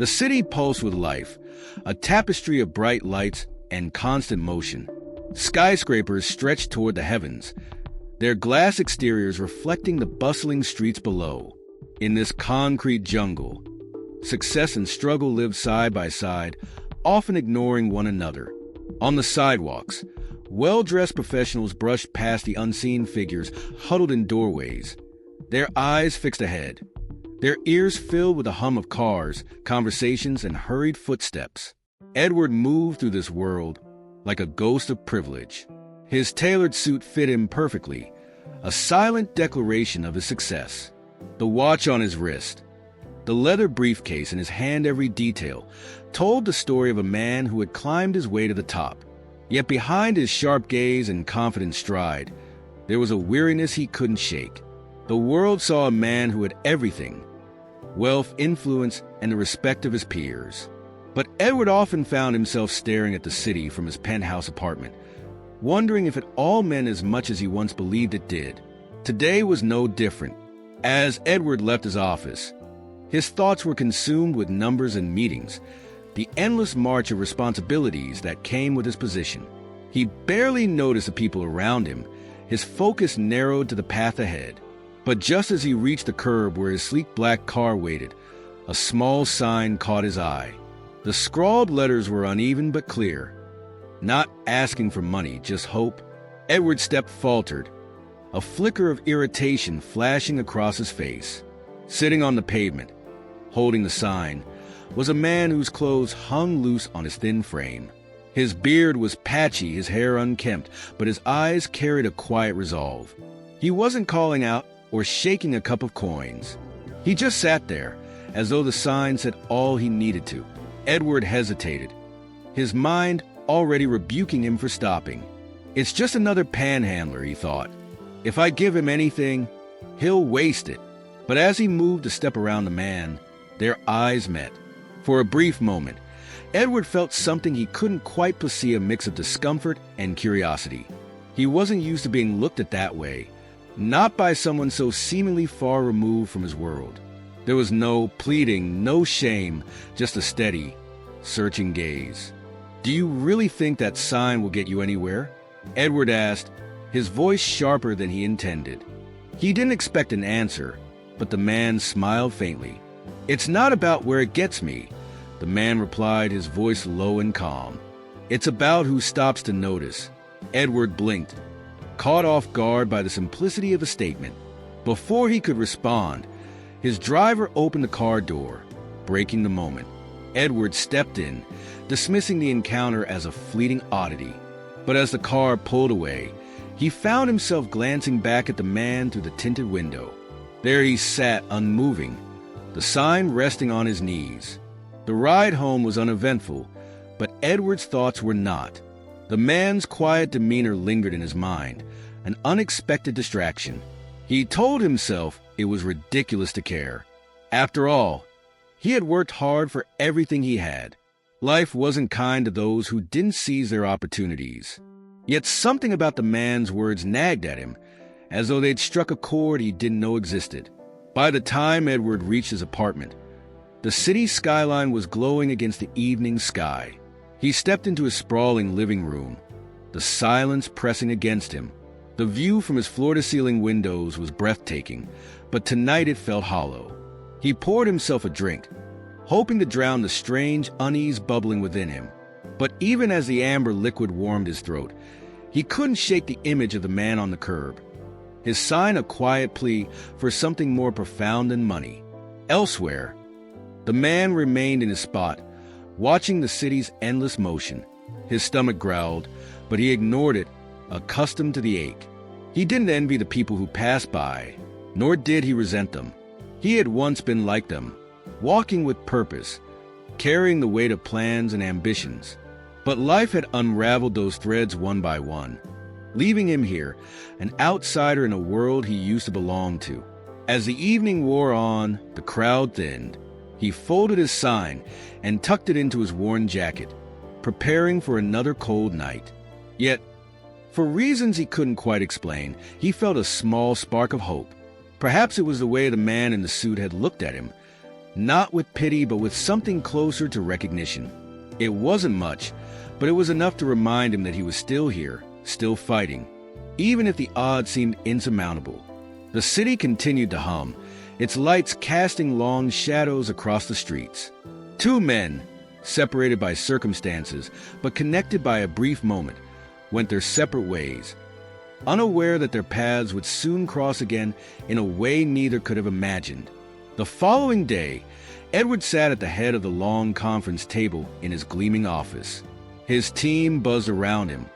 The city pulsed with life, a tapestry of bright lights and constant motion. Skyscrapers stretched toward the heavens, their glass exteriors reflecting the bustling streets below. In this concrete jungle, success and struggle lived side by side, often ignoring one another. On the sidewalks, well-dressed professionals brushed past the unseen figures huddled in doorways, their eyes fixed ahead, their ears filled with the hum of cars, conversations, and hurried footsteps. Edward moved through this world like a ghost of privilege. His tailored suit fit him perfectly, a silent declaration of his success. The watch on his wrist, the leather briefcase in his hand, every detail told the story of a man who had climbed his way to the top. Yet behind his sharp gaze and confident stride, there was a weariness he couldn't shake. The world saw a man who had everything: wealth, influence, and the respect of his peers. But Edward often found himself staring at the city from his penthouse apartment, wondering if it all meant as much as he once believed it did. Today was no different. As Edward left his office, his thoughts were consumed with numbers and meetings, the endless march of responsibilities that came with his position. He barely noticed the people around him, his focus narrowed to the path ahead. But just as he reached the curb where his sleek black car waited, a small sign caught his eye. The scrawled letters were uneven but clear. Not asking for money, just hope. Edward's step faltered, a flicker of irritation flashing across his face. Sitting on the pavement, holding the sign, was a man whose clothes hung loose on his thin frame. His beard was patchy, his hair unkempt, but his eyes carried a quiet resolve. He wasn't calling out or shaking a cup of coins. He just sat there, as though the sign said all he needed to. Edward hesitated, his mind already rebuking him for stopping. It's just another panhandler, he thought. If I give him anything, he'll waste it. But as he moved to step around the man, their eyes met. For a brief moment, Edward felt something he couldn't quite placate, a mix of discomfort and curiosity. He wasn't used to being looked at that way, not by someone so seemingly far removed from his world. There was no pleading, no shame, just a steady, searching gaze. "Do you really think that sign will get you anywhere?" Edward asked, his voice sharper than he intended. He didn't expect an answer, but the man smiled faintly. "It's not about where it gets me," the man replied, his voice low and calm. "It's about who stops to notice." Edward blinked, caught off guard by the simplicity of the statement. Before he could respond, his driver opened the car door, breaking the moment. Edward stepped in, dismissing the encounter as a fleeting oddity. But as the car pulled away, he found himself glancing back at the man through the tinted window. There he sat, unmoving, the sign resting on his knees. The ride home was uneventful, but Edward's thoughts were not. The man's quiet demeanor lingered in his mind, an unexpected distraction. He told himself it was ridiculous to care. After all, he had worked hard for everything he had. Life wasn't kind to those who didn't seize their opportunities. Yet something about the man's words nagged at him, as though they'd struck a chord he didn't know existed. By the time Edward reached his apartment, the city skyline was glowing against the evening sky. He stepped into his sprawling living room, the silence pressing against him. The view from his floor-to-ceiling windows was breathtaking, but tonight it felt hollow. He poured himself a drink, hoping to drown the strange unease bubbling within him. But even as the amber liquid warmed his throat, he couldn't shake the image of the man on the curb, his sign a quiet plea for something more profound than money. Elsewhere, the man remained in his spot, watching the city's endless motion. His stomach growled, but he ignored it, accustomed to the ache. He didn't envy the people who passed by, nor did he resent them. He had once been like them, walking with purpose, carrying the weight of plans and ambitions. But life had unraveled those threads one by one, leaving him here, an outsider in a world he used to belong to. As the evening wore on, the crowd thinned. He folded his sign and tucked it into his worn jacket, preparing for another cold night. Yet, for reasons he couldn't quite explain, he felt a small spark of hope. Perhaps it was the way the man in the suit had looked at him, not with pity but with something closer to recognition. It wasn't much, but it was enough to remind him that he was still here, still fighting, even if the odds seemed insurmountable. The city continued to hum, its lights casting long shadows across the streets. Two men, separated by circumstances but connected by a brief moment, went their separate ways, unaware that their paths would soon cross again in a way neither could have imagined. The following day, Edward sat at the head of the long conference table in his gleaming office. His team buzzed around him,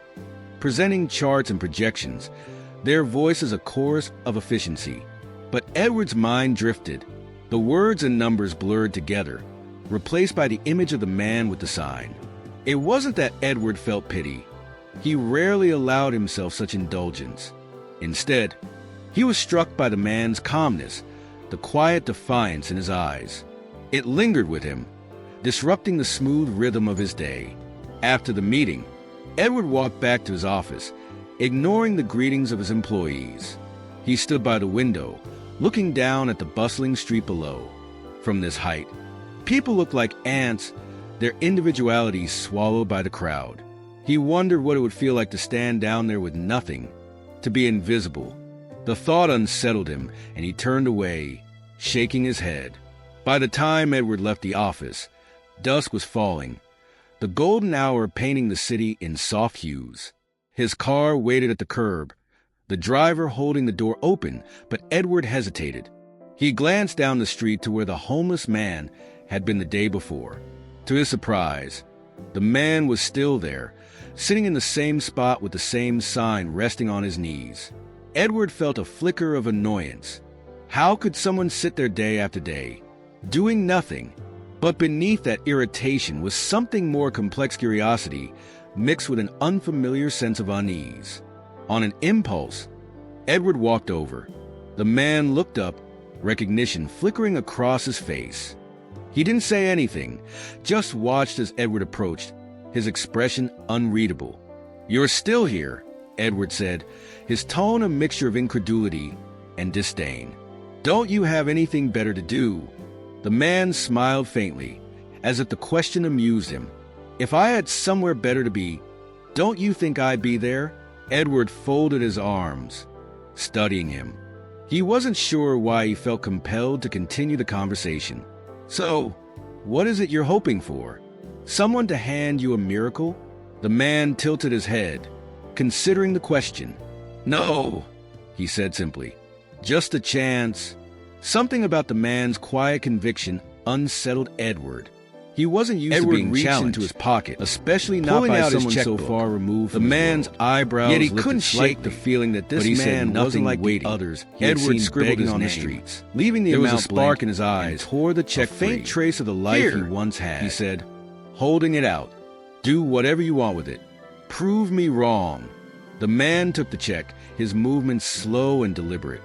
presenting charts and projections, their voices a chorus of efficiency. But Edward's mind drifted. The words and numbers blurred together, replaced by the image of the man with the sign. It wasn't that Edward felt pity. He rarely allowed himself such indulgence. Instead, he was struck by the man's calmness, the quiet defiance in his eyes. It lingered with him, disrupting the smooth rhythm of his day. After the meeting, Edward walked back to his office, ignoring the greetings of his employees. He stood by the window, looking down at the bustling street below. From this height, people looked like ants, their individualities swallowed by the crowd. He wondered what it would feel like to stand down there with nothing, to be invisible. The thought unsettled him, and he turned away, shaking his head. By the time Edward left the office, dusk was falling, the golden hour painting the city in soft hues. His car waited at the curb, the driver holding the door open, but Edward hesitated. He glanced down the street to where the homeless man had been the day before. To his surprise, the man was still there, sitting in the same spot with the same sign resting on his knees. Edward felt a flicker of annoyance. How could someone sit there day after day, doing nothing? But beneath that irritation was something more complex: curiosity mixed with an unfamiliar sense of unease. On an impulse, Edward walked over. The man looked up, recognition flickering across his face. He didn't say anything, just watched as Edward approached, his expression unreadable. "You're still here," Edward said, his tone a mixture of incredulity and disdain. "Don't you have anything better to do?" The man smiled faintly, as if the question amused him. "If I had somewhere better to be, don't you think I'd be there?" Edward folded his arms, studying him. He wasn't sure why he felt compelled to continue the conversation. "So, what is it you're hoping for? Someone to hand you a miracle?" The man tilted his head, considering the question. "No," he said simply. "Just a chance." Something about the man's quiet conviction unsettled Edward. He wasn't used to being challenged into his pocket, especially not by someone so far removed from the man's eyebrows. Yet he couldn't shake the feeling that this man wasn't like the others. Edward scribbled on the streets, leaving the amount spark in his eyes, tore the check free. A faint trace of the life he once had. He said, holding it out, "Do whatever you want with it. Prove me wrong." The man took the check, his movements slow and deliberate.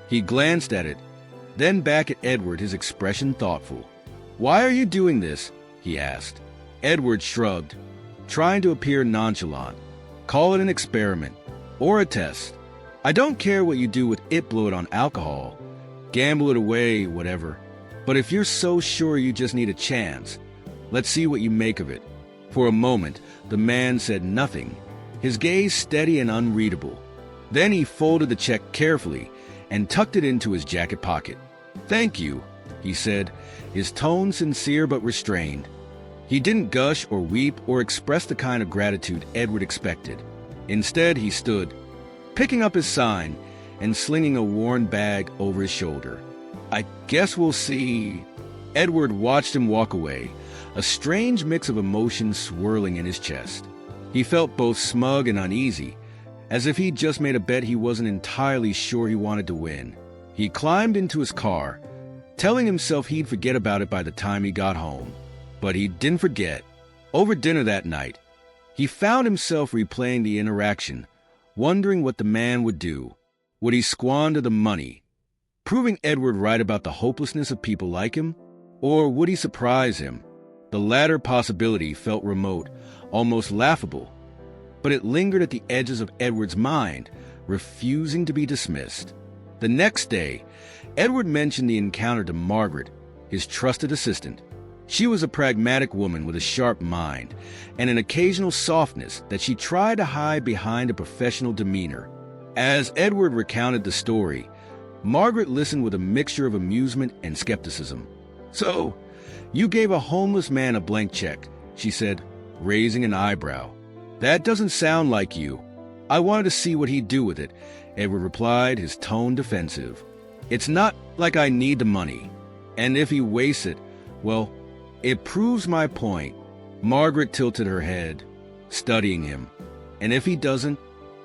He glanced at it, then back at Edward, his expression thoughtful. "Why are you doing this?" he asked. Edward shrugged, trying to appear nonchalant. "Call it an experiment, or a test. I don't care what you do with it. Blow it on alcohol, gamble it away, whatever. But if you're so sure you just need a chance, let's see what you make of it." For a moment, the man said nothing, his gaze steady and unreadable. Then he folded the check carefully and tucked it into his jacket pocket. "Thank you," he said, his tone sincere but restrained. He didn't gush or weep or express the kind of gratitude Edward expected. Instead, he stood, picking up his sign and slinging a worn bag over his shoulder. "I guess we'll see." Edward watched him walk away, a strange mix of emotions swirling in his chest. He felt both smug and uneasy, as if he'd just made a bet he wasn't entirely sure he wanted to win. He climbed into his car, telling himself he'd forget about it by the time he got home. But he didn't forget. Over dinner that night, he found himself replaying the interaction, wondering what the man would do. Would he squander the money, proving Edward right about the hopelessness of people like him? Or would he surprise him? The latter possibility felt remote, almost laughable, but it lingered at the edges of Edward's mind, refusing to be dismissed. The next day, Edward mentioned the encounter to Margaret, his trusted assistant. She was a pragmatic woman with a sharp mind and an occasional softness that she tried to hide behind a professional demeanor. As Edward recounted the story, Margaret listened with a mixture of amusement and skepticism. "So, you gave a homeless man a blank check," she said, raising an eyebrow. "That doesn't sound like you." "I wanted to see what he'd do with it," Edward replied, his tone defensive. "It's not like I need the money. And if he wastes it, well, it proves my point." Margaret tilted her head, studying him. "And if he doesn't?"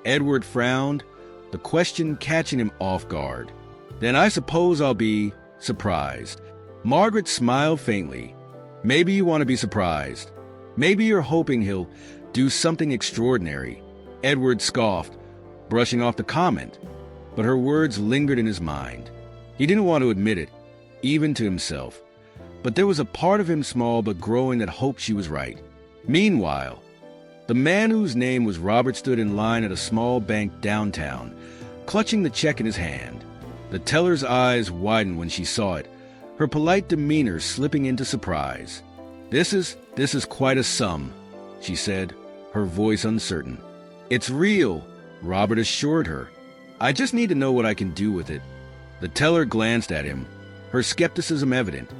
Edward frowned, the question catching him off guard. "Then I suppose I'll be surprised." Margaret smiled faintly. "Maybe you want to be surprised. Maybe you're hoping he'll do something extraordinary." Edward scoffed, brushing off the comment, but her words lingered in his mind. He didn't want to admit it, even to himself, but there was a part of him, small but growing, that hoped she was right. Meanwhile, the man whose name was Robert stood in line at a small bank downtown, clutching the check in his hand. The teller's eyes widened when she saw it, her polite demeanor slipping into surprise. This is quite a sum," she said, her voice uncertain. "It's real," Robert assured her. "I just need to know what I can do with it." The teller glanced at him, her skepticism evident,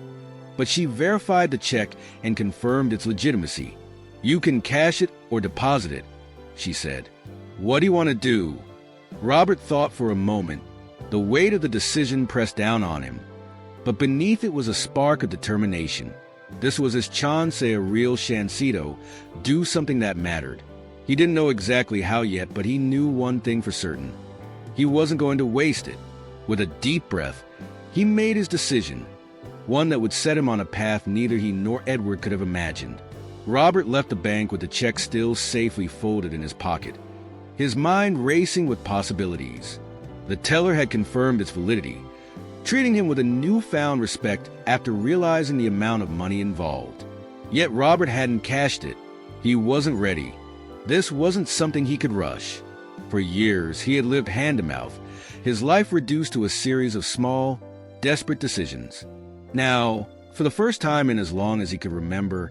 but she verified the check and confirmed its legitimacy. "You can cash it or deposit it," she said. "What do you want to do?" Robert thought for a moment. The weight of the decision pressed down on him, but beneath it was a spark of determination. This was his chance, a real chancito, do something that mattered. He didn't know exactly how yet, but he knew one thing for certain. He wasn't going to waste it. With a deep breath, he made his decision, one that would set him on a path neither he nor Edward could have imagined. Robert left the bank with the check still safely folded in his pocket, his mind racing with possibilities. The teller had confirmed its validity, treating him with a newfound respect after realizing the amount of money involved. Yet Robert hadn't cashed it. He wasn't ready. This wasn't something he could rush. For years, he had lived hand-to-mouth, his life reduced to a series of small, desperate decisions. Now, for the first time in as long as he could remember,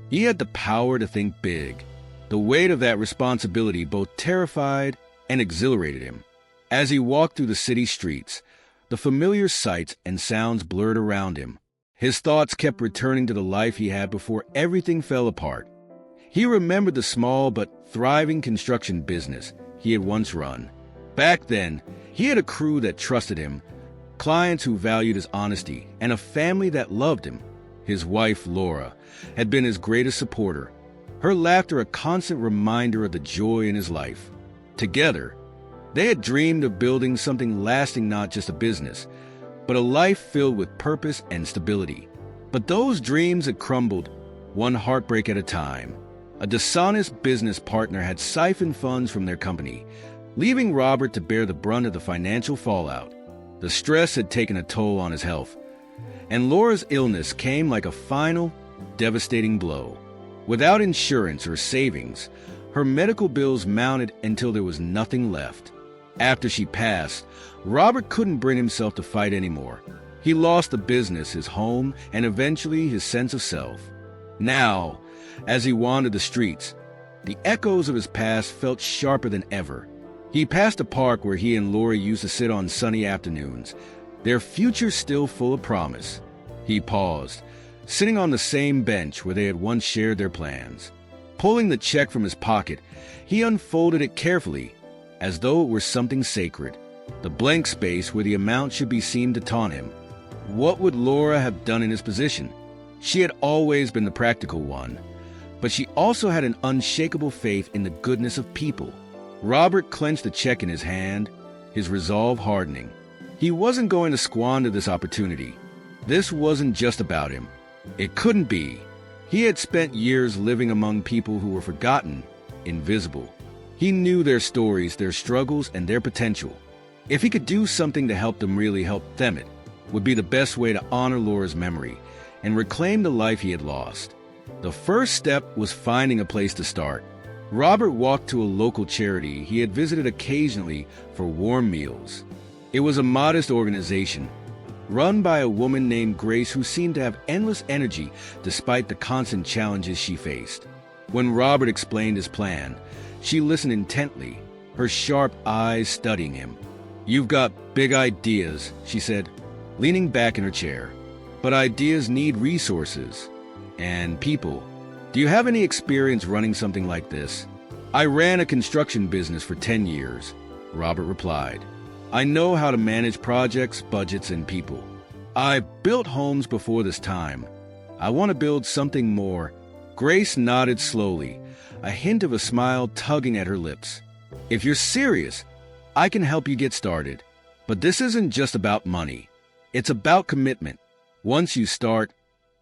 he had the power to think big. The weight of that responsibility both terrified and exhilarated him. As he walked through the city streets, the familiar sights and sounds blurred around him. His thoughts kept returning to the life he had before everything fell apart. He remembered the small but thriving construction business he had once run. Back then, he had a crew that trusted him, clients who valued his honesty, and a family that loved him. His wife, Laura, had been his greatest supporter, her laughter a constant reminder of the joy in his life. Together, they had dreamed of building something lasting, not just a business, but a life filled with purpose and stability. But those dreams had crumbled, one heartbreak at a time. A dishonest business partner had siphoned funds from their company, leaving Robert to bear the brunt of the financial fallout. The stress had taken a toll on his health, and Laura's illness came like a final, devastating blow. Without insurance or savings, her medical bills mounted until there was nothing left. After she passed, Robert couldn't bring himself to fight anymore. He lost the business, his home, and eventually his sense of self. Now, as he wandered the streets, the echoes of his past felt sharper than ever. He passed a park where he and Laura used to sit on sunny afternoons, their future still full of promise. He paused, sitting on the same bench where they had once shared their plans. Pulling the check from his pocket, he unfolded it carefully, as though it were something sacred. The blank space where the amount should be seemed to taunt him. What would Laura have done in his position? She had always been the practical one, but she also had an unshakable faith in the goodness of people. Robert clenched the check in his hand, his resolve hardening. He wasn't going to squander this opportunity. This wasn't just about him. It couldn't be. He had spent years living among people who were forgotten, invisible. He knew their stories, their struggles, and their potential. If he could do something to help them, really help them, it would be the best way to honor Laura's memory and reclaim the life he had lost. The first step was finding a place to start. Robert walked to a local charity he had visited occasionally for warm meals. It was a modest organization, run by a woman named Grace who seemed to have endless energy despite the constant challenges she faced. When Robert explained his plan, she listened intently, her sharp eyes studying him. "You've got big ideas," she said, leaning back in her chair. "But ideas need resources and people. Do you have any experience running something like this?" "I ran a construction business for 10 years," Robert replied. "I know how to manage projects, budgets, and people. I built homes before this time. I want to build something more." Grace nodded slowly, a hint of a smile tugging at her lips. "If you're serious, I can help you get started. But this isn't just about money. It's about commitment. Once you start,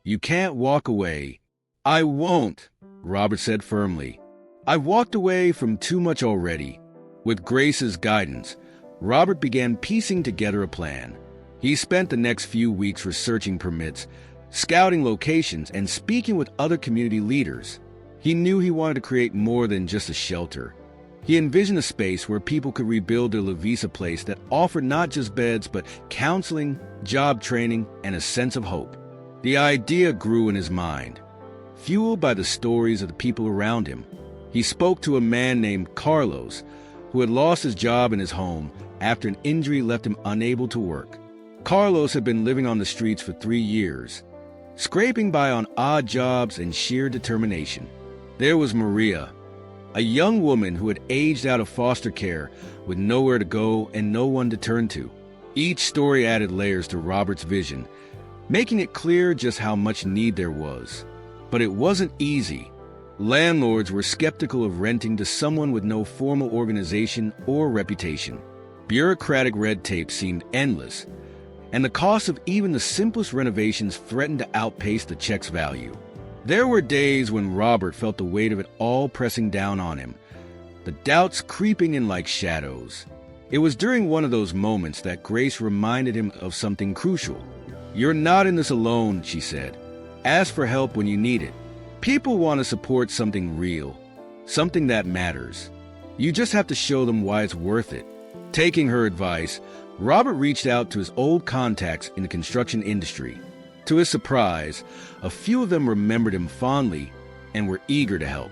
you can't walk away." "I won't," Robert said firmly. "I've walked away from too much already." With Grace's guidance, Robert began piecing together a plan. He spent the next few weeks researching permits, scouting locations, and speaking with other community leaders. He knew he wanted to create more than just a shelter. He envisioned a space where people could rebuild their La Visa place that offered not just beds, but counseling, job training, and a sense of hope. The idea grew in his mind, fueled by the stories of the people around him. He spoke to a man named Carlos, who had lost his job and his home after an injury left him unable to work. Carlos had been living on the streets for 3 years, scraping by on odd jobs and sheer determination. There was Maria, a young woman who had aged out of foster care with nowhere to go and no one to turn to. Each story added layers to Robert's vision, making it clear just how much need there was. But it wasn't easy. Landlords were skeptical of renting to someone with no formal organization or reputation. Bureaucratic red tape seemed endless, and the cost of even the simplest renovations threatened to outpace the check's value. There were days when Robert felt the weight of it all pressing down on him, the doubts creeping in like shadows. It was during one of those moments that Grace reminded him of something crucial. "You're not in this alone," she said. "Ask for help when you need it. People want to support something real, something that matters. You just have to show them why it's worth it." Taking her advice, Robert reached out to his old contacts in the construction industry. To his surprise, a few of them remembered him fondly and were eager to help.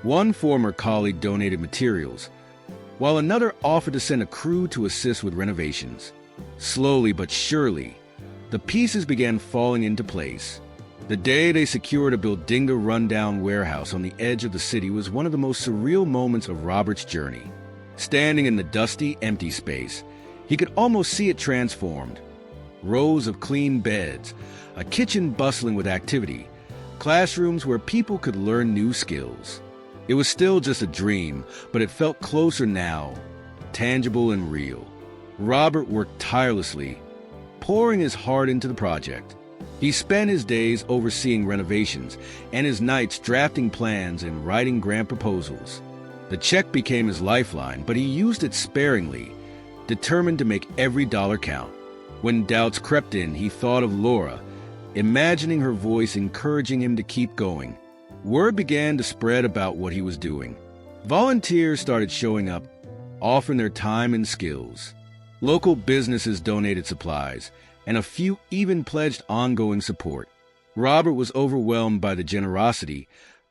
One former colleague donated materials, while another offered to send a crew to assist with renovations. Slowly but surely, the pieces began falling into place. The day they secured a Buildinga rundown warehouse on the edge of the city was one of the most surreal moments of Robert's journey. Standing in the dusty, empty space, he could almost see it transformed. Rows of clean beds, a kitchen bustling with activity, classrooms where people could learn new skills. It was still just a dream, but it felt closer now, tangible and real. Robert worked tirelessly, pouring his heart into the project. He spent his days overseeing renovations and his nights drafting plans and writing grant proposals. The check became his lifeline, but he used it sparingly, determined to make every dollar count. When doubts crept in, he thought of Laura, imagining her voice encouraging him to keep going. Word began to spread about what he was doing. Volunteers started showing up, offering their time and skills. Local businesses donated supplies, and a few even pledged ongoing support. Robert was overwhelmed by the generosity,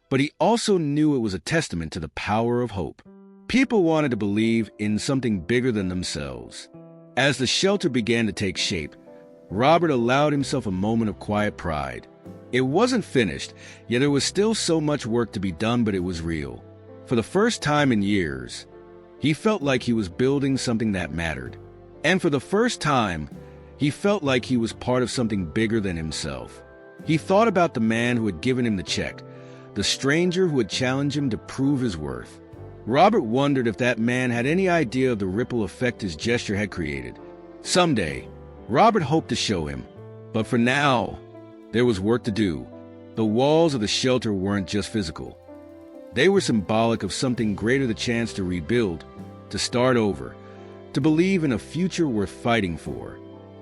but he also knew it was a testament to the power of hope. People wanted to believe in something bigger than themselves. As the shelter began to take shape, Robert allowed himself a moment of quiet pride. It wasn't finished, yet there was still so much work to be done, but it was real. For the first time in years, he felt like he was building something that mattered. And for the first time, he felt like he was part of something bigger than himself. He thought about the man who had given him the check, the stranger who had challenged him to prove his worth. Robert wondered if that man had any idea of the ripple effect his gesture had created. Someday, Robert hoped to show him. But for now, there was work to do. The walls of the shelter weren't just physical. They were symbolic of something greater, the chance to rebuild, to start over, to believe in a future worth fighting for.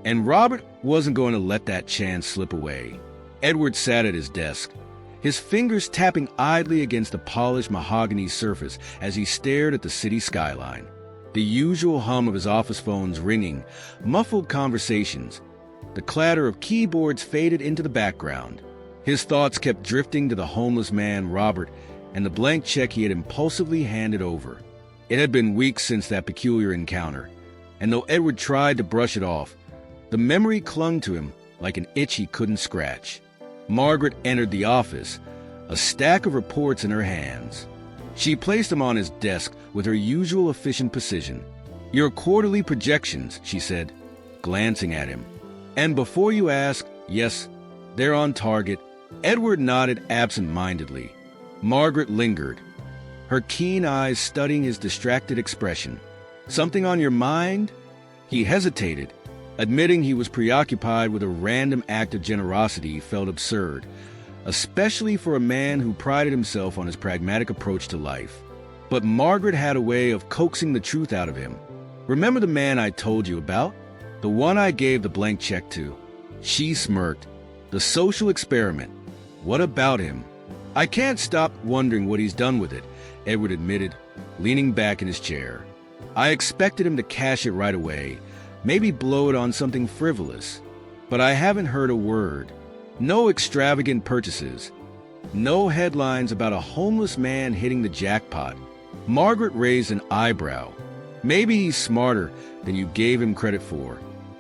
And Robert wasn't going to let that chance slip away. Edward sat at his desk, his fingers tapping idly against the polished mahogany surface as he stared at the city skyline. The usual hum of his office phones ringing muffled conversations, The clatter of keyboards faded into the background. His thoughts kept drifting to the homeless man, Robert, and the blank check he had impulsively handed over. It had been weeks since that peculiar encounter, and though Edward tried to brush it off, the memory clung to him like an itch he couldn't scratch. Margaret entered the office, a stack of reports in her hands. She placed them on his desk with her usual efficient precision. "Your quarterly projections," she said, glancing at him. "And before you ask, yes, they're on target." Edward nodded absent-mindedly. Margaret lingered, her keen eyes studying his distracted expression. "Something on your mind?" He hesitated, admitting he was preoccupied with a random act of generosity felt absurd, especially for a man who prided himself on his pragmatic approach to life. But Margaret had a way of coaxing the truth out of him. "Remember the man I told you about? The one I gave the blank check to?" She smirked. "The social experiment. What about him?" "I can't stop wondering what he's done with it," Edward admitted, leaning back in his chair. "I expected him to cash it right away, maybe blow it on something frivolous. But I haven't heard a word. No extravagant purchases. No headlines about a homeless man hitting the jackpot." Margaret raised an eyebrow. "Maybe he's smarter than you gave him credit for.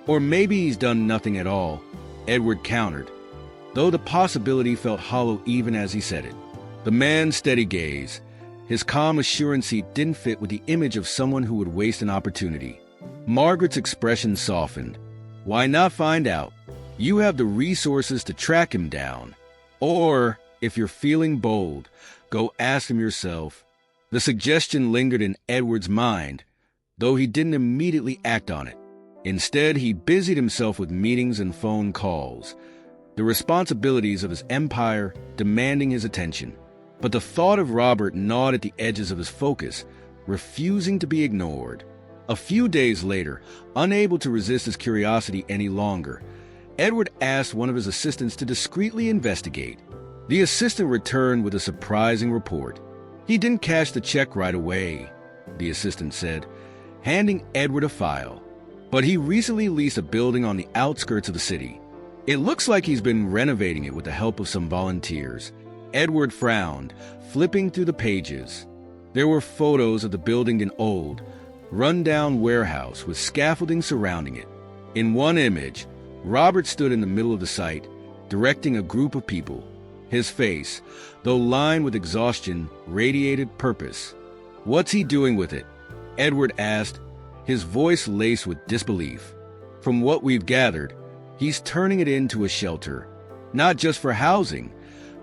Or maybe he's done nothing at all," Edward countered, though the possibility felt hollow even as he said it. The man's steady gaze, his calm assurance didn't fit with the image of someone who would waste an opportunity. Margaret's expression softened. "Why not find out? You have the resources to track him down. Or, if you're feeling bold, go ask him yourself." The suggestion lingered in Edward's mind, though he didn't immediately act on it. Instead, he busied himself with meetings and phone calls, the responsibilities of his empire demanding his attention. But the thought of Robert gnawed at the edges of his focus, refusing to be ignored. A few days later, unable to resist his curiosity any longer, Edward asked one of his assistants to discreetly investigate. The assistant returned with a surprising report. "He didn't cash the check right away," the assistant said, handing Edward a file. "But he recently leased a building on the outskirts of the city. It looks like he's been renovating it with the help of some volunteers." Edward frowned, flipping through the pages. There were photos of the building in old, run-down warehouse with scaffolding surrounding it. In one image, Robert stood in the middle of the site, directing a group of people. His face, though lined with exhaustion, radiated purpose. "What's he doing with it?" Edward asked, his voice laced with disbelief. "From what we've gathered, he's turning it into a shelter, not just for housing,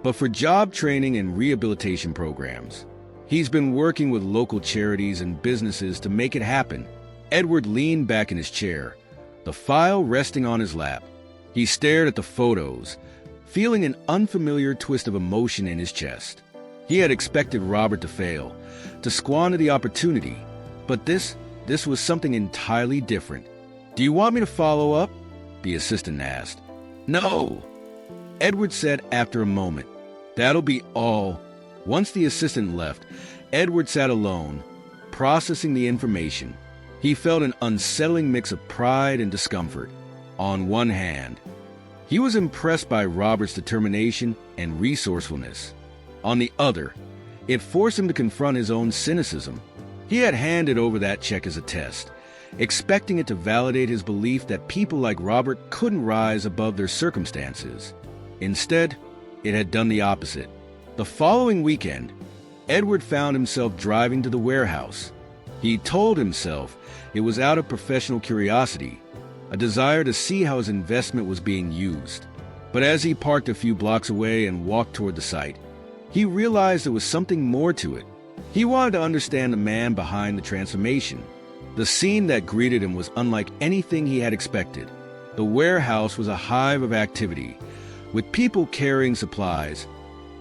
but for job training and rehabilitation programs. He's been working with local charities and businesses to make it happen." Edward leaned back in his chair, the file resting on his lap. He stared at the photos, feeling an unfamiliar twist of emotion in his chest. He had expected Robert to fail, to squander the opportunity, but this was something entirely different. "Do you want me to follow up?" the assistant asked. "No," Edward said after a moment. "That'll be all." Once the assistant left, Edward sat alone, processing the information. He felt an unsettling mix of pride and discomfort. On one hand, he was impressed by Robert's determination and resourcefulness. On the other, it forced him to confront his own cynicism. He had handed over that check as a test, expecting it to validate his belief that people like Robert couldn't rise above their circumstances. Instead, it had done the opposite. The following weekend, Edward found himself driving to the warehouse. He told himself it was out of professional curiosity, a desire to see how his investment was being used. But as he parked a few blocks away and walked toward the site, he realized there was something more to it. He wanted to understand the man behind the transformation. The scene that greeted him was unlike anything he had expected. The warehouse was a hive of activity, with people carrying supplies,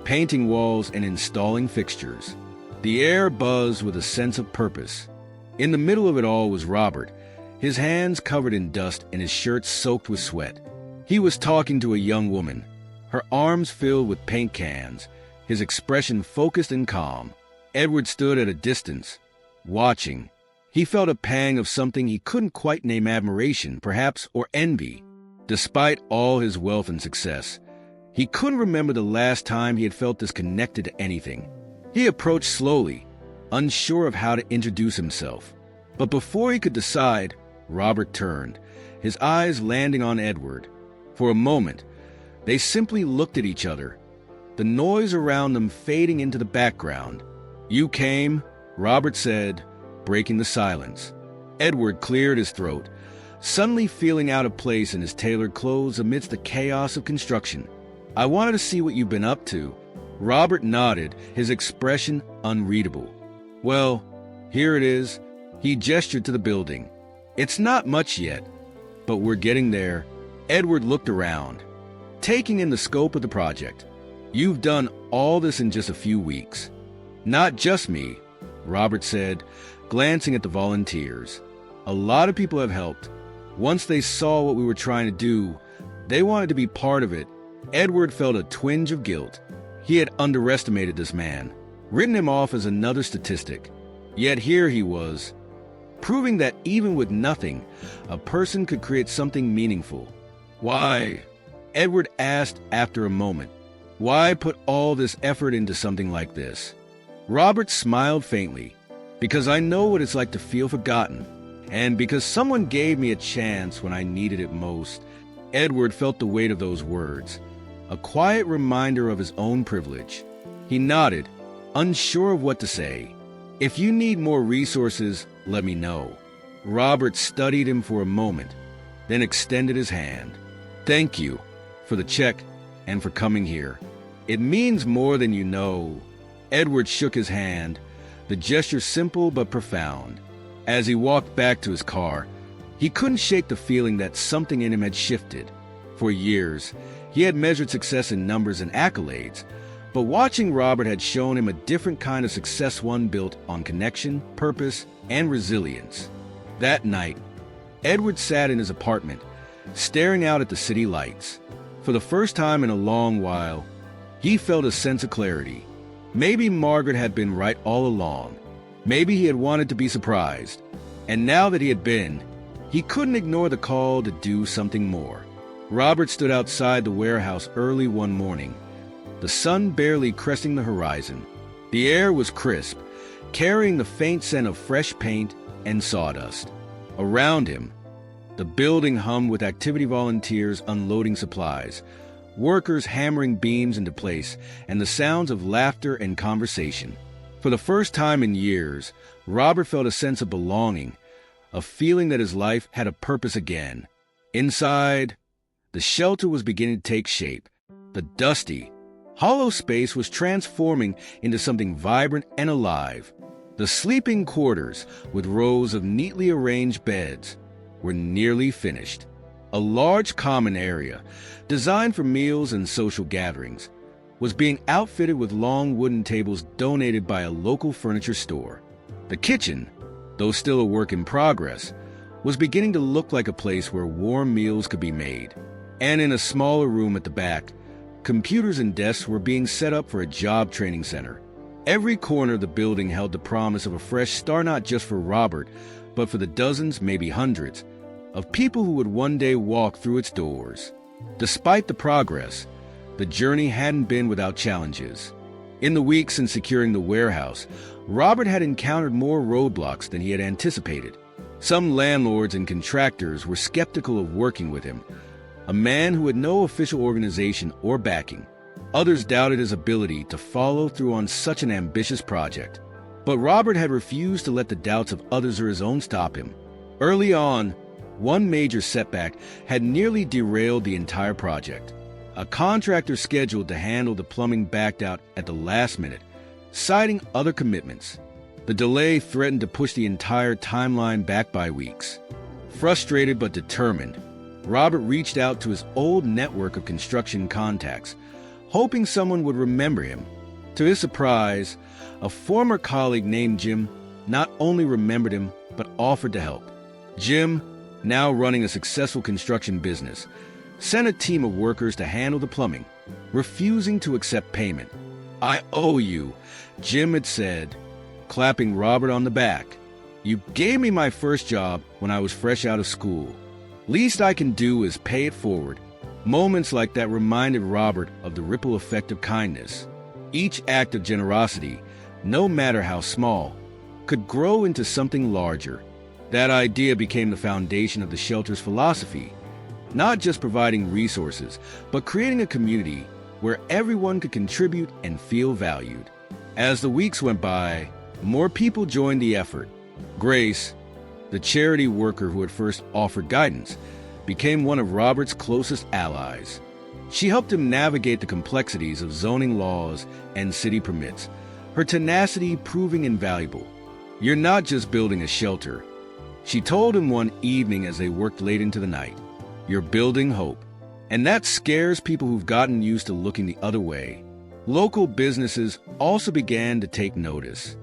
painting walls, and installing fixtures. The air buzzed with a sense of purpose. In the middle of it all was Robert, his hands covered in dust and his shirt soaked with sweat. He was talking to a young woman, her arms filled with paint cans, his expression focused and calm. Edward stood at a distance, watching. He felt a pang of something he couldn't quite name: admiration, perhaps, or envy. Despite all his wealth and success, he couldn't remember the last time he had felt disconnected to anything. He approached slowly, unsure of how to introduce himself. But before he could decide, Robert turned, his eyes landing on Edward. For a moment, they simply looked at each other, the noise around them fading into the background. "You came," Robert said, breaking the silence. Edward cleared his throat, suddenly feeling out of place in his tailored clothes amidst the chaos of construction. "I wanted to see what you've been up to." Robert nodded, his expression unreadable. "Well, here it is." He gestured to the building. "It's not much yet, but we're getting there." Edward looked around, taking in the scope of the project. "You've done all this in just a few weeks." "Not just me," Robert said, glancing at the volunteers. "A lot of people have helped. Once they saw what we were trying to do, they wanted to be part of it." Edward felt a twinge of guilt. He had underestimated this man, written him off as another statistic. Yet here he was, proving that even with nothing, a person could create something meaningful. "Why?" Edward asked after a moment. "Why put all this effort into something like this?" Robert smiled faintly. "Because I know what it's like to feel forgotten, and because someone gave me a chance when I needed it most." Edward felt the weight of those words, a quiet reminder of his own privilege. He nodded, unsure of what to say. "If you need more resources, let me know." Robert studied him for a moment, then extended his hand. "Thank you for the check and for coming here. It means more than you know." Edward shook his hand, the gesture simple but profound. As he walked back to his car, he couldn't shake the feeling that something in him had shifted. For years, he had measured success in numbers and accolades, but watching Robert had shown him a different kind of success, one built on connection, purpose, and resilience. That night, Edward sat in his apartment, staring out at the city lights. For the first time in a long while, he felt a sense of clarity. Maybe Margaret had been right all along. Maybe he had wanted to be surprised. And now that he had been, he couldn't ignore the call to do something more. Robert stood outside the warehouse early one morning, the sun barely cresting the horizon. The air was crisp, carrying the faint scent of fresh paint and sawdust. Around him, the building hummed with activity volunteers unloading supplies, workers hammering beams into place, and the sounds of laughter and conversation. For the first time in years, Robert felt a sense of belonging, a feeling that his life had a purpose again. Inside, the shelter was beginning to take shape. The dusty, hollow space was transforming into something vibrant and alive. The sleeping quarters, with rows of neatly arranged beds, were nearly finished. A large common area, designed for meals and social gatherings, was being outfitted with long wooden tables donated by a local furniture store. The kitchen, though still a work in progress, was beginning to look like a place where warm meals could be made. And in a smaller room at the back, computers and desks were being set up for a job training center. Every corner of the building held the promise of a fresh start, not just for Robert, but for the dozens, maybe hundreds, of people who would one day walk through its doors. Despite the progress, the journey hadn't been without challenges. In the weeks since securing the warehouse, Robert had encountered more roadblocks than he had anticipated. Some landlords and contractors were skeptical of working with him, a man who had no official organization or backing. Others doubted his ability to follow through on such an ambitious project. But Robert had refused to let the doubts of others or his own stop him. Early on, one major setback had nearly derailed the entire project. A contractor scheduled to handle the plumbing backed out at the last minute, citing other commitments. The delay threatened to push the entire timeline back by weeks. Frustrated but determined, Robert reached out to his old network of construction contacts, hoping someone would remember him. To his surprise, a former colleague named Jim not only remembered him, but offered to help. Jim, now running a successful construction business, sent a team of workers to handle the plumbing, refusing to accept payment. "I owe you," Jim had said, clapping Robert on the back. "You gave me my first job when I was fresh out of school. Least I can do is pay it forward. Moments like that reminded Robert of the ripple effect of kindness. Each act of generosity, no matter how small, could grow into something larger. That idea became the foundation of the shelter's philosophy, not just providing resources, but creating a community where everyone could contribute and feel valued. As the weeks went by, more people joined the effort. Grace, the charity worker who had first offered guidance, became one of Robert's closest allies. She helped him navigate the complexities of zoning laws and city permits, her tenacity proving invaluable. "You're not just building a shelter," she told him one evening as they worked late into the night. "You're building hope." And that scares people who've gotten used to looking the other way. Local businesses also began to take notice.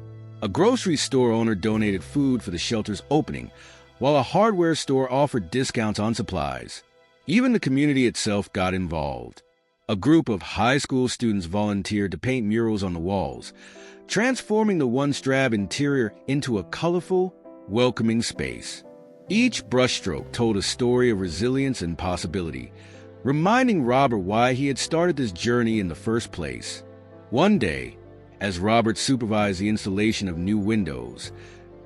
A grocery store owner donated food for the shelter's opening, while a hardware store offered discounts on supplies. Even the community itself got involved. A group of high school students volunteered to paint murals on the walls, transforming the once drab interior into a colorful, welcoming space. Each brushstroke told a story of resilience and possibility, reminding Robert why he had started this journey in the first place. One day, as Robert supervised the installation of new windows,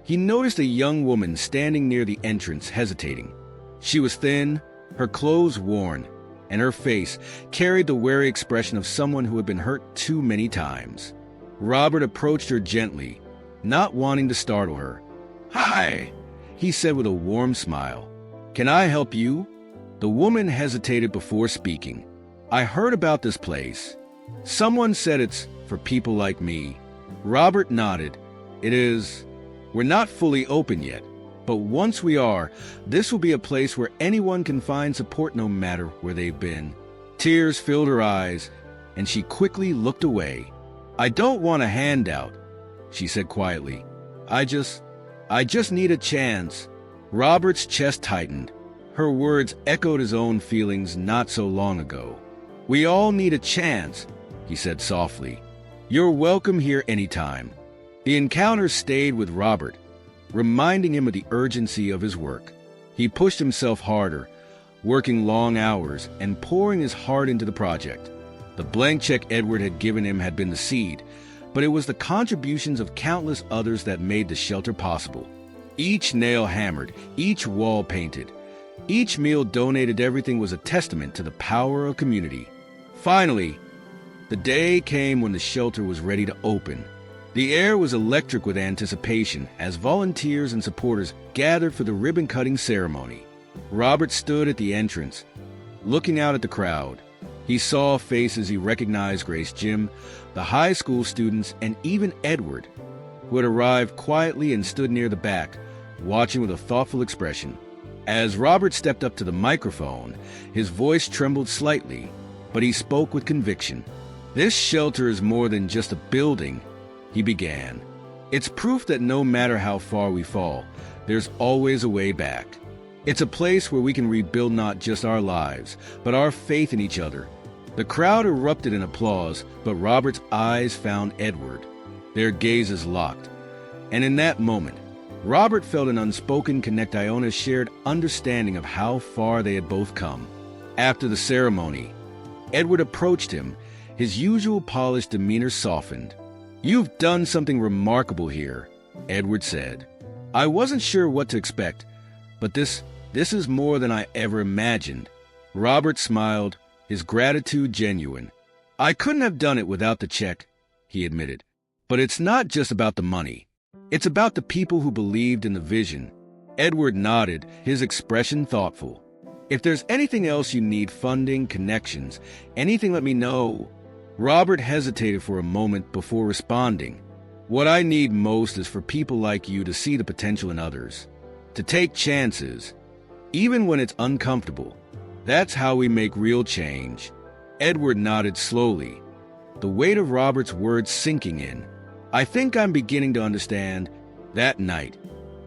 he noticed a young woman standing near the entrance, hesitating. She was thin, her clothes worn, and her face carried the wary expression of someone who had been hurt too many times. Robert approached her gently, not wanting to startle her. "Hi," he said with a warm smile. "Can I help you?" The woman hesitated before speaking. "I heard about this place. Someone said it's for people like me." Robert nodded. "It is. We're not fully open yet, but once we are, this will be a place where anyone can find support no matter where they've been." Tears filled her eyes, and she quickly looked away. "I don't want a handout," she said quietly. I just need a chance." Robert's chest tightened. Her words echoed his own feelings not so long ago. "We all need a chance," he said softly. "You're welcome here anytime." The encounter stayed with Robert, reminding him of the urgency of his work. He pushed himself harder, working long hours and pouring his heart into the project. The blank check Edward had given him had been the seed, but it was the contributions of countless others that made the shelter possible. Each nail hammered, each wall painted, each meal donated, everything was a testament to the power of community. Finally, the day came when the shelter was ready to open. The air was electric with anticipation as volunteers and supporters gathered for the ribbon-cutting ceremony. Robert stood at the entrance, looking out at the crowd. He saw faces he recognized: Grace, Jim, the high school students, and even Edward, who had arrived quietly and stood near the back, watching with a thoughtful expression. As Robert stepped up to the microphone, his voice trembled slightly, but he spoke with conviction. "This shelter is more than just a building," he began. "It's proof that no matter how far we fall, there's always a way back. It's a place where we can rebuild not just our lives, but our faith in each other." The crowd erupted in applause, but Robert's eyes found Edward. Their gazes locked, and in that moment, Robert felt an unspoken connect, Iona's shared understanding of how far they had both come. After the ceremony, Edward approached him, his usual polished demeanor softened. "You've done something remarkable here," Edward said. "I wasn't sure what to expect, but this is more than I ever imagined." Robert smiled, his gratitude genuine. "I couldn't have done it without the check," he admitted. "But it's not just about the money. It's about the people who believed in the vision." Edward nodded, his expression thoughtful. "If there's anything else you need, funding, connections, anything, let me know." Robert hesitated for a moment before responding. "What I need most is for people like you to see the potential in others, to take chances, even when it's uncomfortable. That's how we make real change." Edward nodded slowly, the weight of Robert's words sinking in. "I think I'm beginning to understand." That night,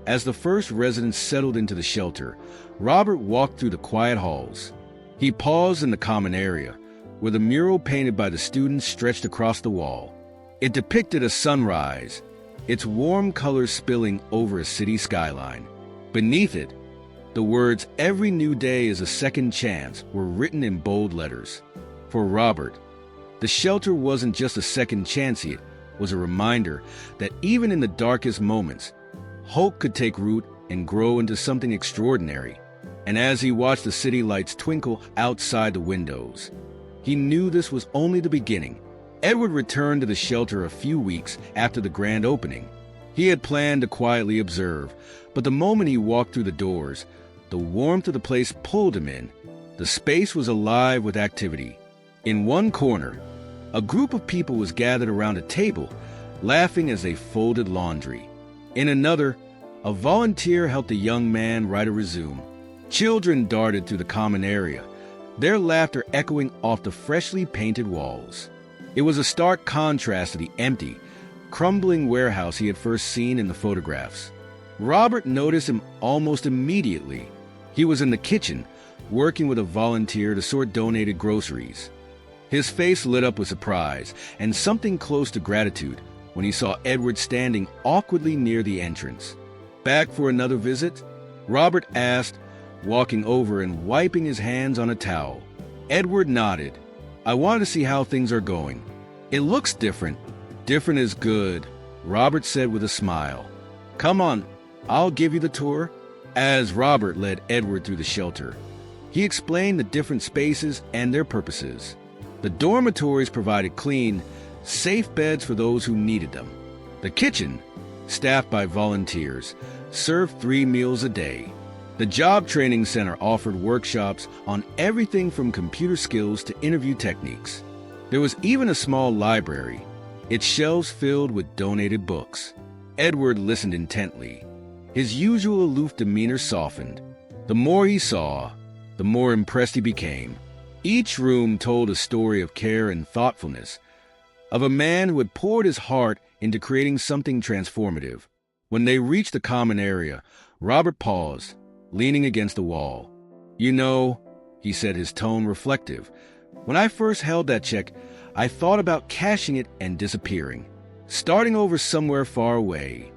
as the first residents settled into the shelter, Robert walked through the quiet halls. He paused in the common area, where the mural painted by the students stretched across the wall. It depicted a sunrise, its warm colors spilling over a city skyline. Beneath it, The words, "Every new day is a second chance," were written in bold letters. For Robert, the shelter wasn't just a second chance, it was a reminder that even in the darkest moments, hope could take root and grow into something extraordinary. And as he watched the city lights twinkle outside the windows, he knew this was only the beginning. Edward returned to the shelter a few weeks after the grand opening. He had planned to quietly observe, but the moment he walked through the doors, the warmth of the place pulled him in. The space was alive with activity. In one corner, a group of people was gathered around a table, laughing as they folded laundry. In another, a volunteer helped a young man write a resume. Children darted through the common area, their laughter echoing off the freshly painted walls. It was a stark contrast to the empty, crumbling warehouse he had first seen in the photographs. Robert noticed him almost immediately. He was in the kitchen, working with a volunteer to sort donated groceries. His face lit up with surprise and something close to gratitude when he saw Edward standing awkwardly near the entrance. "Back for another visit?" Robert asked, walking over and wiping his hands on a towel. Edward nodded. "I wanted to see how things are going." "It looks different." "Different is good," Robert said with a smile. "Come on, I'll give you the tour." As Robert led Edward through the shelter, he explained the different spaces and their purposes. The dormitories provided clean, safe beds for those who needed them. The kitchen, staffed by volunteers, served 3 meals a day. The job training center offered workshops on everything from computer skills to interview techniques. There was even a small library, its shelves filled with donated books. Edward listened intently. His usual aloof demeanor softened. The more he saw, the more impressed he became. Each room told a story of care and thoughtfulness, of a man who had poured his heart into creating something transformative. When they reached the common area, Robert paused, leaning against the wall. "You know," he said, his tone reflective, "when I first held that check, I thought about cashing it and disappearing, starting over somewhere far away,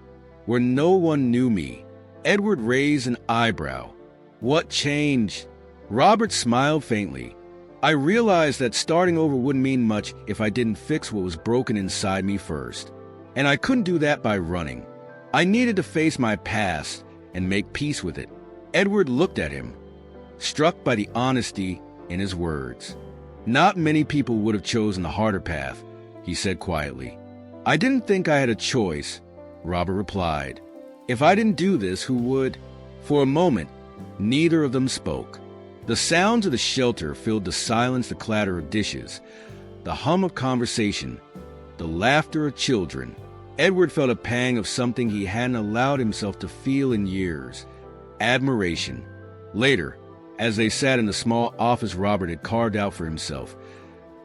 where no one knew me." Edward raised an eyebrow. "What changed?" Robert smiled faintly. "I realized that starting over wouldn't mean much if I didn't fix what was broken inside me first. And I couldn't do that by running. I needed to face my past and make peace with it." Edward looked at him, struck by the honesty in his words. "Not many people would have chosen the harder path," he said quietly. "I didn't think I had a choice," Robert replied. "If I didn't do this, who would?" For a moment, neither of them spoke. The sounds of the shelter filled the silence, the clatter of dishes, the hum of conversation, the laughter of children. Edward felt a pang of something he hadn't allowed himself to feel in years: admiration. Later, as they sat in the small office Robert had carved out for himself,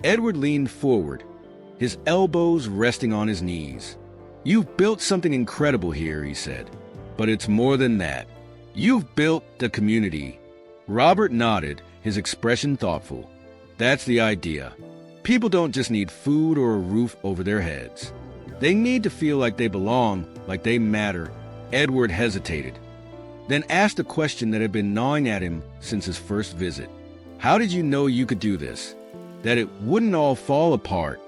Edward leaned forward, his elbows resting on his knees. "You've built something incredible here," he said. "But it's more than that. You've built the community." Robert nodded, his expression thoughtful. "That's the idea. People don't just need food or a roof over their heads. They need to feel like they belong, like they matter." Edward hesitated, then asked a question that had been gnawing at him since his first visit. "How did you know you could do this? That it wouldn't all fall apart?"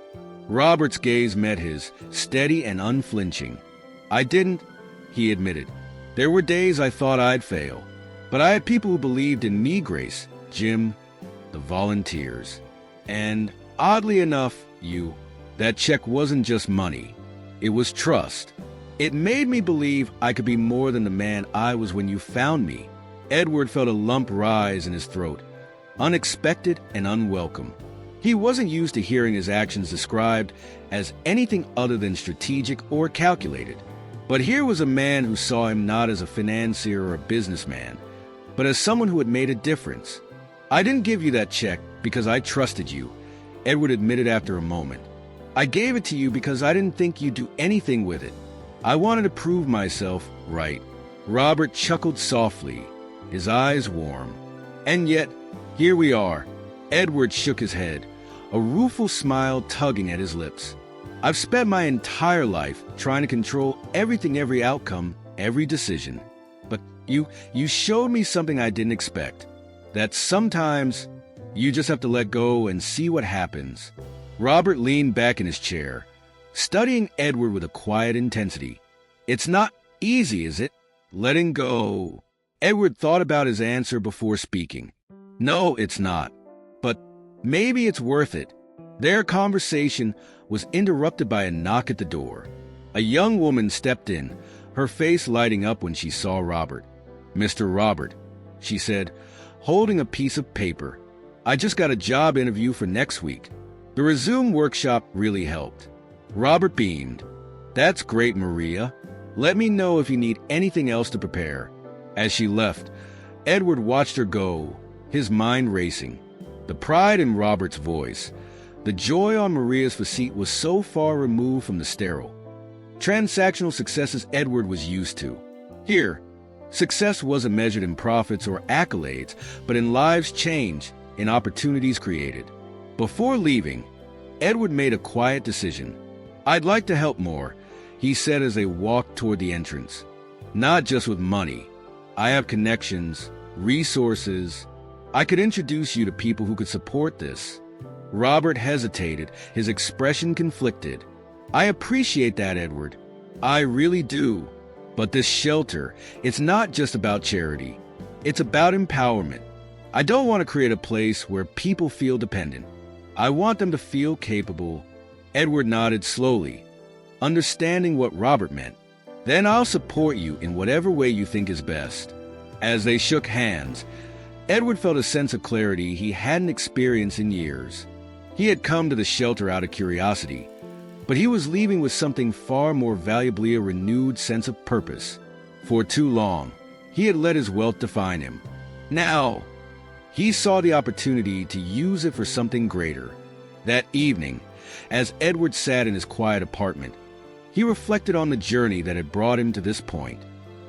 Robert's gaze met his, steady and unflinching. "I didn't," he admitted. "There were days I thought I'd fail. But I had people who believed in me, Grace, Jim, the volunteers. And, oddly enough, that check wasn't just money. It was trust. It made me believe I could be more than the man I was when you found me." Edward felt a lump rise in his throat, unexpected and unwelcome. He wasn't used to hearing his actions described as anything other than strategic or calculated. But here was a man who saw him not as a financier or a businessman, but as someone who had made a difference. "I didn't give you that check because I trusted you," Edward admitted after a moment. "I gave it to you because I didn't think you'd do anything with it. I wanted to prove myself right." Robert chuckled softly, his eyes warm. "And yet, here we are." Edward shook his head, a rueful smile tugging at his lips. "I've spent my entire life trying to control everything, every outcome, every decision. But You showed me something I didn't expect. That sometimes you just have to let go and see what happens. Robert leaned back in his chair, studying Edward with a quiet intensity. It's not easy, is it? Letting go. Edward thought about his answer before speaking. No, it's not. But maybe it's worth it. Their conversation was interrupted by a knock at the door. A young woman stepped in, her face lighting up when she saw Robert. "Mr. Robert," she said, holding a piece of paper. "I just got a job interview for next week." The Resume workshop really helped. Robert beamed. "That's great, Maria. Let me know if you need anything else to prepare." As she left, Edward watched her go, his mind racing. The pride in Robert's voice, the joy on Maria's facade was so far removed from the sterile, transactional successes Edward was used to. Here, success wasn't measured in profits or accolades, but in lives changed, in opportunities created. Before leaving, Edward made a quiet decision. "I'd like to help more," he said as they walked toward the entrance. "Not just with money. I have connections, resources. I could introduce you to people who could support this." Robert hesitated, his expression conflicted. "I appreciate that, Edward. I really do. But this shelter, it's not just about charity. It's about empowerment. I don't want to create a place where people feel dependent. I want them to feel capable." Edward nodded slowly, understanding what Robert meant. "Then I'll support you in whatever way you think is best." As they shook hands, Edward felt a sense of clarity he hadn't experienced in years. He had come to the shelter out of curiosity, but he was leaving with something far more valuably, a renewed sense of purpose. For too long, he had let his wealth define him. Now, he saw the opportunity to use it for something greater. That evening, as Edward sat in his quiet apartment, he reflected on the journey that had brought him to this point.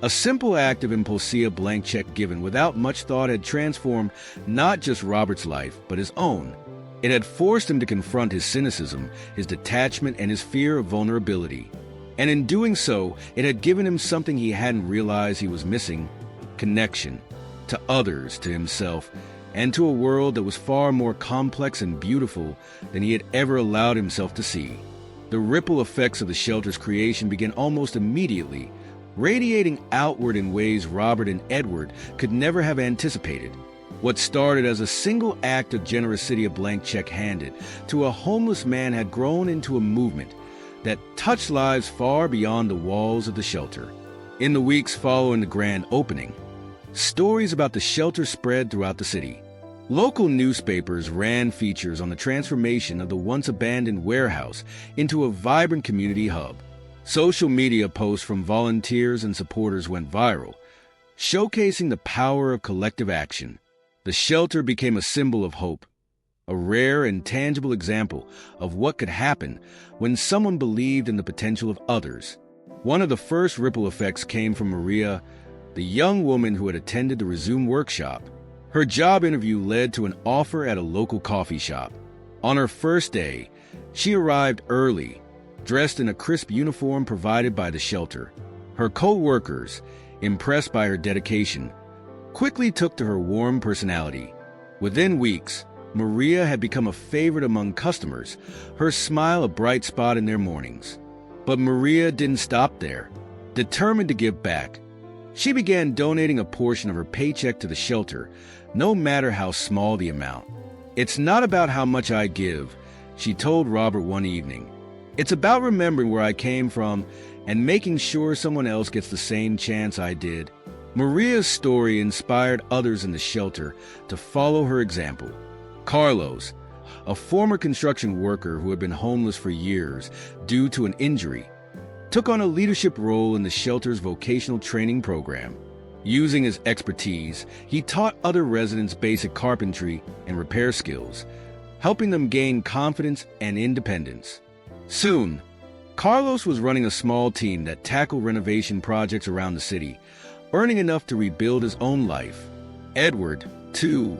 A simple act of impulsive blank check given without much thought had transformed not just Robert's life, but his own. It had forced him to confront his cynicism, his detachment, and his fear of vulnerability. And in doing so, it had given him something he hadn't realized he was missing: connection. To others, to himself, and to a world that was far more complex and beautiful than he had ever allowed himself to see. The ripple effects of the shelter's creation began almost immediately, radiating outward in ways Robert and Edward could never have anticipated. What started as a single act of generosity, a blank check handed to a homeless man, had grown into a movement that touched lives far beyond the walls of the shelter. In the weeks following the grand opening, stories about the shelter spread throughout the city. Local newspapers ran features on the transformation of the once abandoned warehouse into a vibrant community hub. Social media posts from volunteers and supporters went viral, showcasing the power of collective action. The shelter became a symbol of hope, a rare and tangible example of what could happen when someone believed in the potential of others. One of the first ripple effects came from Maria, the young woman who had attended the Resume workshop. Her job interview led to an offer at a local coffee shop. On her first day, she arrived early, dressed in a crisp uniform provided by the shelter. Her co-workers, impressed by her dedication, quickly took to her warm personality. Within weeks, Maria had become a favorite among customers, her smile a bright spot in their mornings. But Maria didn't stop there. Determined to give back, she began donating a portion of her paycheck to the shelter, no matter how small the amount. "It's not about how much I give," she told Robert one evening. "It's about remembering where I came from and making sure someone else gets the same chance I did." Maria's story inspired others in the shelter to follow her example. Carlos, a former construction worker who had been homeless for years due to an injury, took on a leadership role in the shelter's vocational training program. Using his expertise, he taught other residents basic carpentry and repair skills, helping them gain confidence and independence. Soon, Carlos was running a small team that tackled renovation projects around the city, earning enough to rebuild his own life. Edward, too,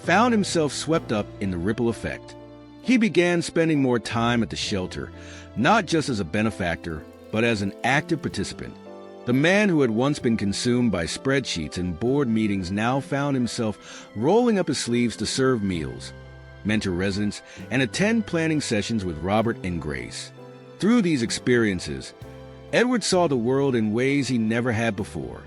found himself swept up in the ripple effect. He began spending more time at the shelter, not just as a benefactor, but as an active participant. The man who had once been consumed by spreadsheets and board meetings now found himself rolling up his sleeves to serve meals, mentor residents, and attend planning sessions with Robert and Grace. Through these experiences, Edward saw the world in ways he never had before.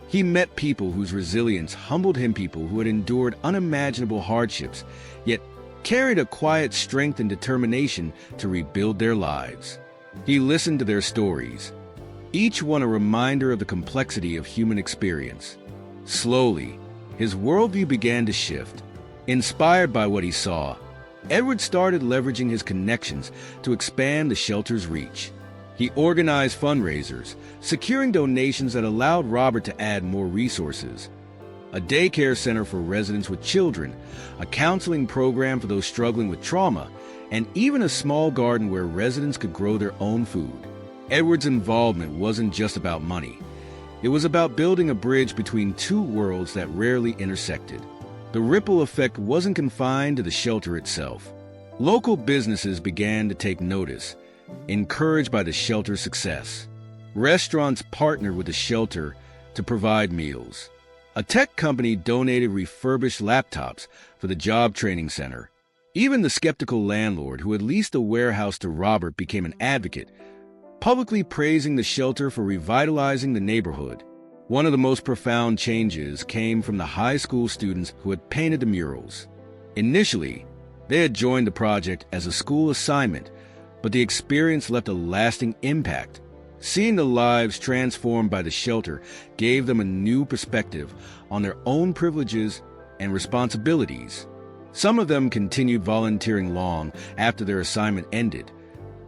He met people whose resilience humbled him, people who had endured unimaginable hardships, yet carried a quiet strength and determination to rebuild their lives. He listened to their stories, each one a reminder of the complexity of human experience. Slowly, his worldview began to shift. Inspired by what he saw, Edward started leveraging his connections to expand the shelter's reach. He organized fundraisers, securing donations that allowed Robert to add more resources. A daycare center for residents with children, a counseling program for those struggling with trauma, and even a small garden where residents could grow their own food. Edward's involvement wasn't just about money. It was about building a bridge between two worlds that rarely intersected. The ripple effect wasn't confined to the shelter itself. Local businesses began to take notice, encouraged by the shelter's success. Restaurants partnered with the shelter to provide meals. A tech company donated refurbished laptops for the job training center. Even the skeptical landlord who had leased a warehouse to Robert became an advocate, publicly praising the shelter for revitalizing the neighborhood. One of the most profound changes came from the high school students who had painted the murals. Initially, they had joined the project as a school assignment, but the experience left a lasting impact. Seeing the lives transformed by the shelter gave them a new perspective on their own privileges and responsibilities. Some of them continued volunteering long after their assignment ended,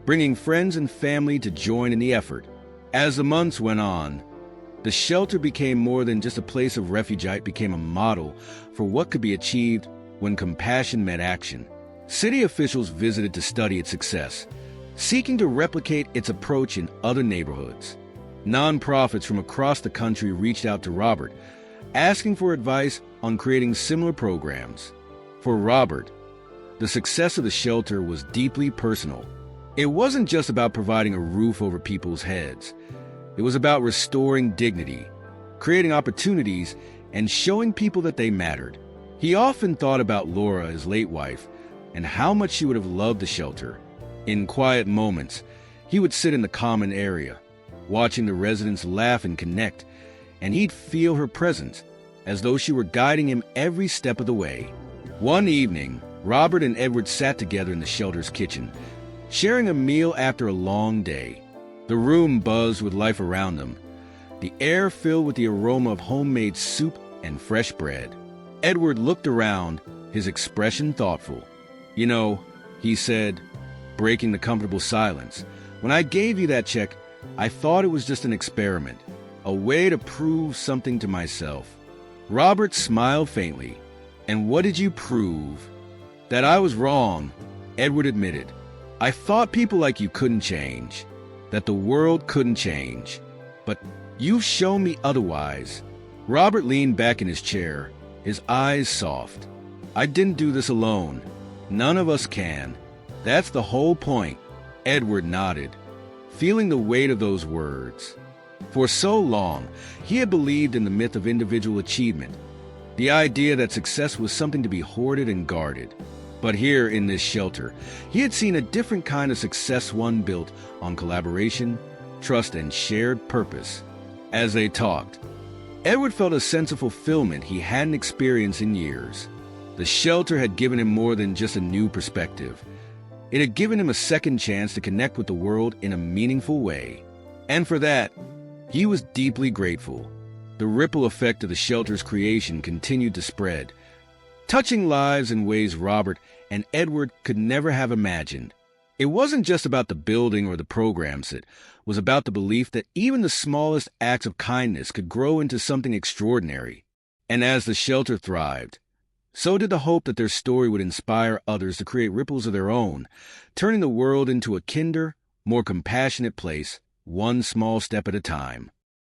bringing friends and family to join in the effort. As the months went on, the shelter became more than just a place of refuge. It became a model for what could be achieved when compassion met action. City officials visited to study its success, seeking to replicate its approach in other neighborhoods. Nonprofits from across the country reached out to Robert, asking for advice on creating similar programs. For Robert, the success of the shelter was deeply personal. It wasn't just about providing a roof over people's heads. It was about restoring dignity, creating opportunities, and showing people that they mattered. He often thought about Laura, his late wife, and how much she would have loved the shelter. In quiet moments, he would sit in the common area, watching the residents laugh and connect, and he'd feel her presence, as though she were guiding him every step of the way. One evening, Robert and Edward sat together in the shelter's kitchen, sharing a meal after a long day. The room buzzed with life around them, the air filled with the aroma of homemade soup and fresh bread. Edward looked around, his expression thoughtful. "You know," he said, breaking the comfortable silence, "when I gave you that check, I thought it was just an experiment, a way to prove something to myself." Robert smiled faintly. "And what did you prove?" "That I was wrong," Edward admitted. "I thought people like you couldn't change, that the world couldn't change. But you've shown me otherwise." Robert leaned back in his chair, his eyes soft. "I didn't do this alone. None of us can. That's the whole point." Edward nodded, feeling the weight of those words. For so long, he had believed in the myth of individual achievement, the idea that success was something to be hoarded and guarded. But here in this shelter, he had seen a different kind of success, one built on collaboration, trust, and shared purpose. As they talked, Edward felt a sense of fulfillment he hadn't experienced in years. The shelter had given him more than just a new perspective. It had given him a second chance to connect with the world in a meaningful way. And for that, he was deeply grateful. The ripple effect of the shelter's creation continued to spread, touching lives in ways Robert and Edward could never have imagined. It wasn't just about the building or the programs. It was about the belief that even the smallest acts of kindness could grow into something extraordinary. And as the shelter thrived, so did the hope that their story would inspire others to create ripples of their own, turning the world into a kinder, more compassionate place, one small step at a time.